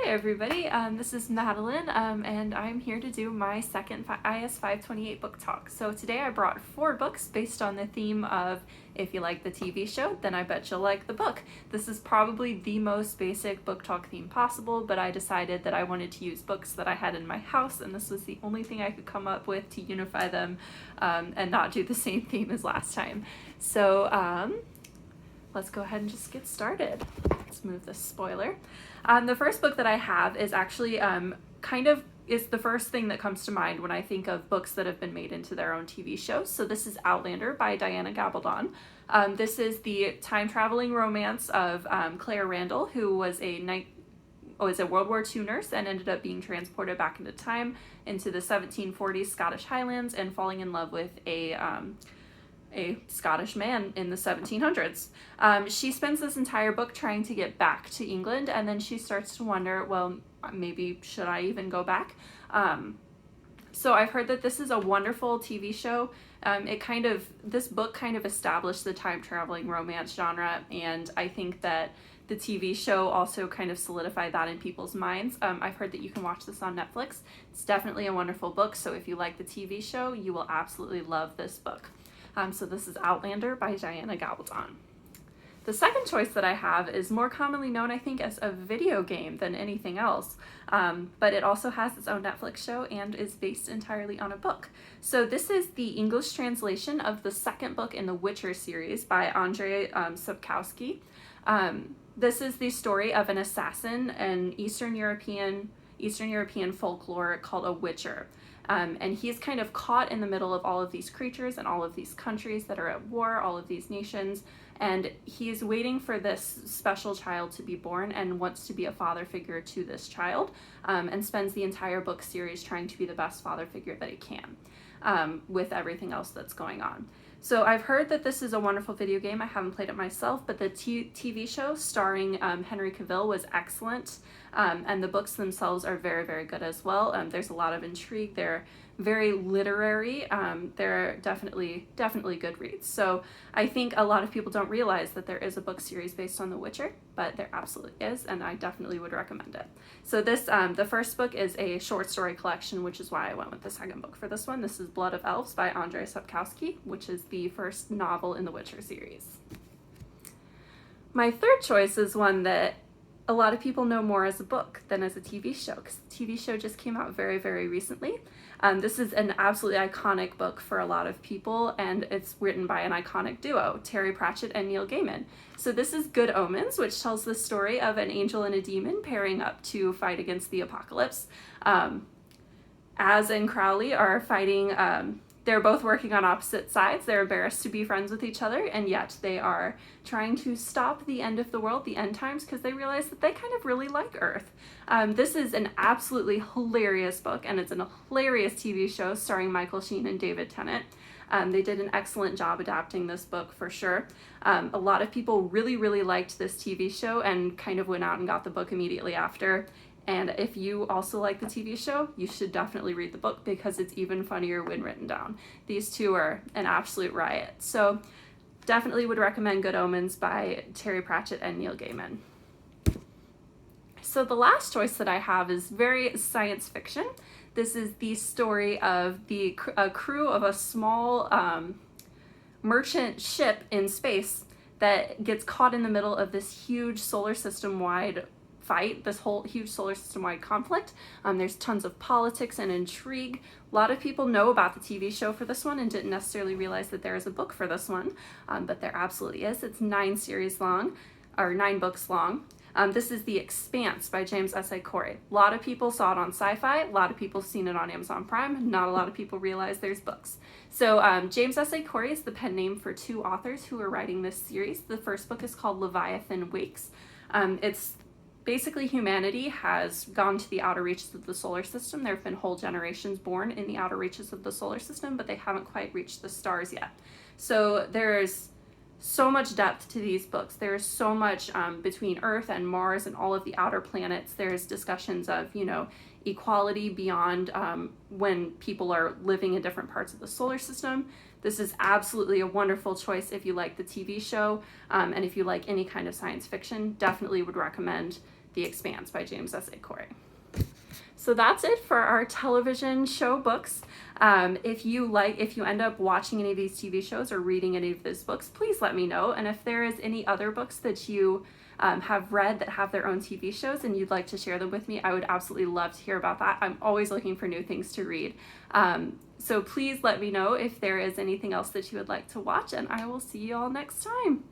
everybody, this is Madeline, and I'm here to do my second IS 528 book talk. So today I brought 4 books based on the theme of if you like the TV show, then I bet you'll like the book. This is probably the most basic book talk theme possible, but I decided that I wanted to use books that I had in my house, and this was the only thing I could come up with to unify them and not do the same theme as last time. So let's go ahead and just get started. Let's move this spoiler. The first book that I have is actually is the first thing that comes to mind when I think of books that have been made into their own TV shows. So this is Outlander by Diana Gabaldon. This is the time-traveling romance of Claire Randall, who was a World War II nurse and ended up being transported back into time into the 1740s Scottish Highlands and falling in love with a Scottish man in the 1700s. She spends this entire book trying to get back to England, and then she starts to wonder, well, maybe should I even go back? So I've heard that this is a wonderful TV show. This book kind of established the time-traveling romance genre, and I think that the TV show also kind of solidified that in people's minds. I've heard that you can watch this on Netflix. It's definitely a wonderful book, so if you like the TV show, you will absolutely love this book. So this is Outlander by Diana Gabaldon. The second choice that I have is more commonly known, I think, as a video game than anything else, but it also has its own Netflix show and is based entirely on a book. So this is the English translation of the second book in the Witcher series by Andrzej Sapkowski. This is the story of an assassin in Eastern European folklore called a witcher. And he's kind of caught in the middle of all of these creatures and all of these countries that are at war, all of these nations, and he's waiting for this special child to be born and wants to be a father figure to this child, and spends the entire book series trying to be the best father figure that he can, with everything else that's going on. So I've heard that this is a wonderful video game. I haven't played it myself, but the TV show starring Henry Cavill was excellent, and the books themselves are very, very good as well. There's a lot of intrigue. They're very literary. They're definitely good reads. So I think a lot of people don't realize that there is a book series based on The Witcher, but there absolutely is, and I definitely would recommend it. So this, the first book is a short story collection, which is why I went with the second book for this one. This is Blood of Elves by Andrzej Sapkowski, which is the first novel in the Witcher series. My third choice is one that a lot of people know more as a book than as a TV show, because the TV show just came out very, very recently. This is an absolutely iconic book for a lot of people, and it's written by an iconic duo, Terry Pratchett and Neil Gaiman. So this is Good Omens, which tells the story of an angel and a demon pairing up to fight against the apocalypse. Az and Crowley are fighting. They're both working on opposite sides. They're embarrassed to be friends with each other, and yet they are trying to stop the end of the world, the end times, because they realize that they kind of really like Earth. This is an absolutely hilarious book, and it's a hilarious TV show starring Michael Sheen and David Tennant. They did an excellent job adapting this book for sure. A lot of people really, really liked this TV show and kind of went out and got the book immediately after. And if you also like the TV show, you should definitely read the book because it's even funnier when written down. These two are an absolute riot. So definitely would recommend Good Omens by Terry Pratchett and Neil Gaiman. So the last choice that I have is very science fiction. This is the story of a crew of a small merchant ship in space that gets caught in the middle of this huge solar system-wide fight, this whole huge solar system-wide conflict. There's tons of politics and intrigue. A lot of people know about the TV show for this one and didn't necessarily realize that there is a book for this one, but there absolutely is. It's 9 books long. This is The Expanse by James S. A. Corey. A lot of people saw it on Sci-Fi. A lot of people have seen it on Amazon Prime. Not a lot of people realize there's books. So James S. A. Corey is the pen name for 2 authors who are writing this series. The first book is called Leviathan Wakes. It's basically humanity has gone to the outer reaches of the solar system. There have been whole generations born in the outer reaches of the solar system, but they haven't quite reached the stars yet. So there's so much depth to these books. There's so much between Earth and Mars and all of the outer planets. There's discussions of, equality beyond when people are living in different parts of the solar system. This is absolutely a wonderful choice if you like the TV show, and if you like any kind of science fiction. Definitely would recommend The Expanse by James S. A. Corey. So that's it for our television show books. If you end up watching any of these TV shows or reading any of those books, please let me know. And if there is any other books that you have read that have their own TV shows and you'd like to share them with me, I would absolutely love to hear about that. I'm always looking for new things to read. So please let me know if there is anything else that you would like to watch, and I will see you all next time.